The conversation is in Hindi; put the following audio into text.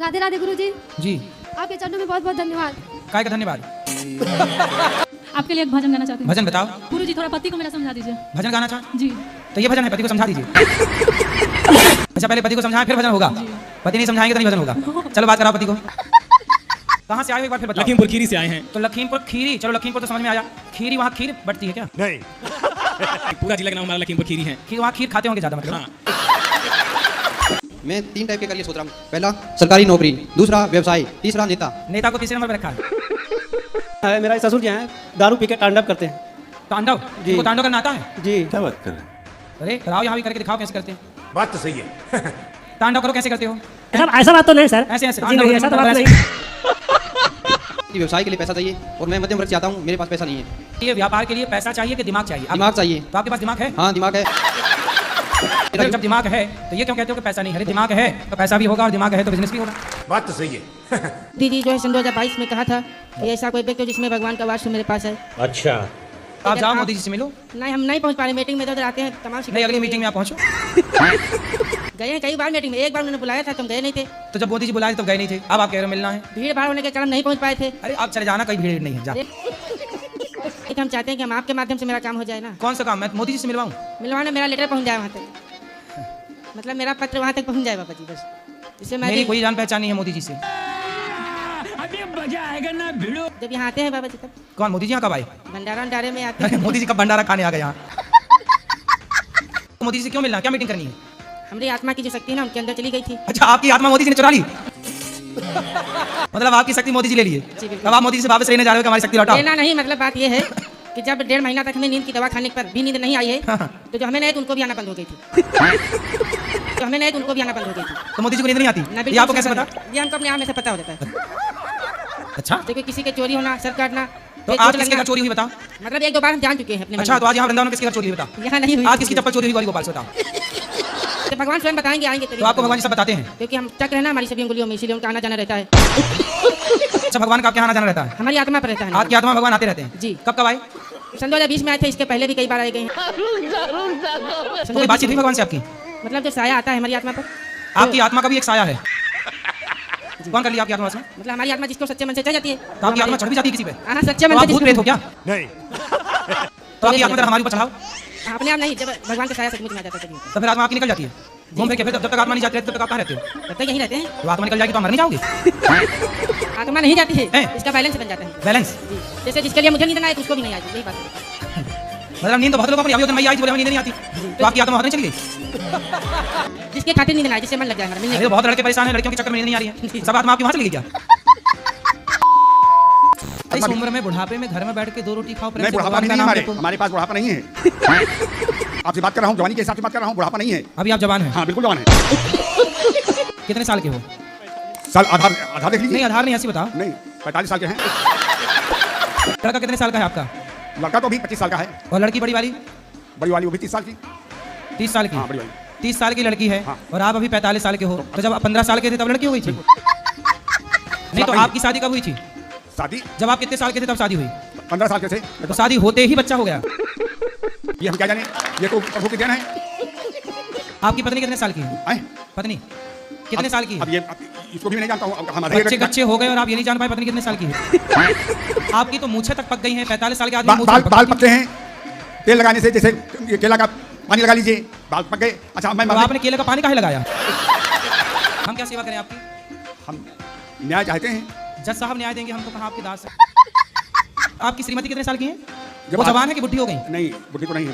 राधे राधे गुरुजी। जी आपके चरणों में बहुत बहुत धन्यवाद। काय का धन्यवाद। आपके लिए एक भजन गाना चाहती हूँ। भजन बताओ। गुरुजी थोड़ा पति को मेरा समझा दीजिए। भजन गाना चाह जी। तो ये भजन है, पति को समझा दीजिए। अच्छा पहले पति को समझाएं फिर भजन होगा। पति नहीं समझाएंगे तो नहीं भजन होगा। चलो बात कराओ पति को। कहाँ से आए हो एक बार फिर बताओ। लखीमपुर खीरी से आए हैं। तो लखीमपुर खीरी, चलो लखीमपुर तो समझ में आया। खीरी वहाँ खीर बटती है क्या? नहीं पूरा जिला का नाम हमारा लखीमपुर खीरी है। खीर वहाँ खीर खाते होंगे ज्यादा मतलब। हाँ। मैं 3 टाइप के करियर सोच रहा हूँ। पहला सरकारी नौकरी, दूसरा व्यवसाय, तीसरा नेता। नेता को तीसरे नंबर पर रखा है। मेरा ससुर जी हैं, दारू पी के तांडव करते हैं। तांडव? जी। वो तांडव करना आता है? जी। क्या बात कर रहे हैं? अरे कराओ यहाँ भी करके दिखाओ कैसे करते हैं। बात तो सही है। तांडव करो कैसे करते हो? ऐसा बात तो नहीं सर। ऐसे ऐसे जी नहीं, ऐसा तो बात नहीं। व्यवसाय के लिए पैसा चाहिए और मैं मध्यम वर्ग से आता हूँ, मेरे पास पैसा नहीं है। ये व्यापार के लिए पैसा चाहिए कि दिमाग चाहिए? दिमाग चाहिए। तो आपके पास दिमाग है? हाँ दिमाग है। अरे जब दिमाग है तो ये क्यों कहते हो कि पैसा नहीं है? अरे दिमाग है तो पैसा भी होगा और दिमाग है तो बिजनेस भी होगा। बात तो सही है। दीदी जो है सन 2022 में कहा था कि ऐसा कोई व्यक्ति हो जिसमें भगवान का वास हो मेरे पास है। अच्छा आप जाओ मोदी जी से मिलो। नहीं हम नहीं पहुंच पा रहे मीटिंग में, तो आते हैं तमाम। नहीं अगली मीटिंग में आप पहुंचो। गए हैं कई बार मीटिंग में, एक बार उन्होंने बुलाया था, तुम गए नहीं थे। तो जब मोदी जी बुलाए तो गए नहीं थे, अब आप कह रहे हो मिलना है। भीड़ भाड़ होने के कारण नहीं पहुंच पाए थे। अरे आप चले जाना, कोई भीड़ नहीं है जा। एक हम चाहते हैं कि हम आपके माध्यम से मेरा काम हो जाए ना। कौन सा काम? मैं मोदी जी से मिलवाऊं? मिलवाना, मेरा लेटर पहुंच जाए वहाँ तक, मतलब मेरा पत्र वहाँ तक पहुँच जाए बाबा जी बस। इससे मैं मेरी कोई जान पहचान नहीं है मोदी जी से। जब यहाँ आते हैं बाबा जी तब कौन? मोदी जी यहाँ कब आए? भंडारा में आते हैं। मोदी जी का भंडारा खाने आ गए यहाँ। तो मोदी जी से क्यों मिलना, क्या मीटिंग करनी है? हमारी आत्मा की जो शक्ति है ना उनके अंदर चली गई थी। अच्छा आपकी आत्मा मोदी जी ने चुरा ली? मतलब आपकी शक्ति मोदी जी ले लिए? अब आप मोदी जी से वापस लेने जा रहे हो कि हमारी शक्ति लौटाओ? लेना नहीं, मतलब बात ये है कि जब 1.5 महीना तक हमें नींद की दवा खाने पर भी नींद नहीं आई है, तो जो हमें नहीं तो उनको भी आना बंद हो गई थी। तो हमें नहीं तो उनको भी आना बंद हो गई थी। तो मोदी जी को नींद नहीं आती? ये आपको कैसे पता? ये हमको अपने आप में से पता हो जाता है। अच्छा देखिए किसी के चोरी होना, सर काटना, तो आज किसके घर चोरी हुई बताओ? मतलब 1-2 बार हम जान चुके हैं अपने। अच्छा तो आज यहाँ वृंदावन में किसके घर चोरी हुई बताओ? यहाँ नहीं हुई। आज किसकी चप्पल चोरी हुई गोपाल से बताओ? तो भगवान स्वयं बताएंगे, आएंगे तो आपको भगवान जी सब बताते हैं? क्योंकि हम चक्र है ना हमारी सभी उंगलियों में, इसीलिए उनका आना जाना रहता है। अच्छा भगवान का आपके यहाँ आना जाना रहता है? हमारी आत्मा पर रहता है। आपकी आत्मा भगवान आते रहते हैं? जी। कब कब आए? सन 2020 में आए थे, इसके पहले भी कई बार आए गए हैं। तो कोई बातचीत हुई भगवान से आपकी? मतलब जो साया आता है हमारी आत्मा पर। आपकी आत्मा का भी एक साया है। कौन कर लिया आपकी आत्मा से? मतलब हमारी आत्मा जिसको सच्चे मन से चढ़ जाती है, तो आपकी आत्मा चढ़ भी जाती है किसी पे? हाँ सच्चे तो मन आप से। भूत प्रेत हो क्या? नहीं तो आपकी आत्मा हमारे ऊपर चढ़ाओ। अपने आप नहीं, जब भगवान का साया सचमुच में आ जाता है तो फिर आत्मा आपकी निकल जाती है घूम फिर के। फिर जब तक आत्मा नहीं जाती तब तक आप कहाँ रहते हो? तब तक यहीं रहते हैं। तो आत्मा निकल जाएगी तो आप मर नहीं जाओगे? आत्मा नहीं जाती है, हैं? इसका बैलेंस बन जाता है। बैलेंस? जी। जैसे जिसके लिए मुझे नींद ना आए तो उसको भी नहीं आएगी, यही बात है। मतलब नींद तो बहुत लोगों को अभी मैं आई थी बोले नींद नहीं आती, तो आपकी आत्मा वहाँ नहीं चली गई? जिसके खातिर नींद ना आए, जिससे मन लग जाए हमारा मिलने अरे बहुत लड़के परेशान हैं, लड़कियों के चक्कर में नींद नहीं आ रही है। सब आत्मा आपकी वहाँ चली गई क्या? इस उम्र में बुढ़ापे में घर में बैठ के 2 रोटी खाओ, नहीं बुढ़ापा नहीं है हमारे पास बुढ़ापा नहीं है। आपसे बात कर रहा हूँ, जवानी के हिसाब से बात कर रहा हूँ, बुढ़ापा नहीं है। अभी आप जवान हैं? हाँ बिल्कुल जवान है। कितने साल के हो? साल आधार देख लीजिए। नहीं आधार नहीं, ऐसी बताओ। नहीं 45 साल के हैं। लड़का कितने साल का है आपका? लड़का तो अभी 25 साल का है। और लड़की बड़ी वाली? बड़ी वाली वो भी 30 साल की। 30 साल की? हाँ बड़ी वाली 30 साल की लड़की है। हाँ। और आप अभी 45 साल के हो, तो जब आप 15 साल के थे तब लड़की हो गई थी? नहीं तो आपकी शादी कब हुई थी? शादी जब आप कितने साल के थे तब शादी हुई? 15 साल के थे। तो शादी होते ही बच्चा हो गया? ये हम क्या जाने, ये तो प्रभु की देन है। आपकी पत्नी कितने साल की है? आए? पत्नी कितने साल की है? अब ये इसको भी नहीं जानता हूँ। बच्चे कच्चे हो गए और आप ये नहीं जान पाए पत्नी कितने साल की है? आपकी तो मूछें तक पक गई हैं। 45 साल के आदमी मूंछ बाल तक बाल पकती पकते हैं तेल लगाने से, जैसे ये केला का पानी लगा लीजिए, बाल पक गए। अच्छा मैं तो आपने केले का पानी काहे लगाया? हम क्या सेवा करें आपकी? हम न्याय चाहते हैं। जज साहब न्याय देंगे हमको, कहाँ आपकी दास है? आपकी श्रीमती कितने साल की है? जब वो जवान है कि बुढ़ी हो गई? नहीं बुढ़ी तो नहीं है।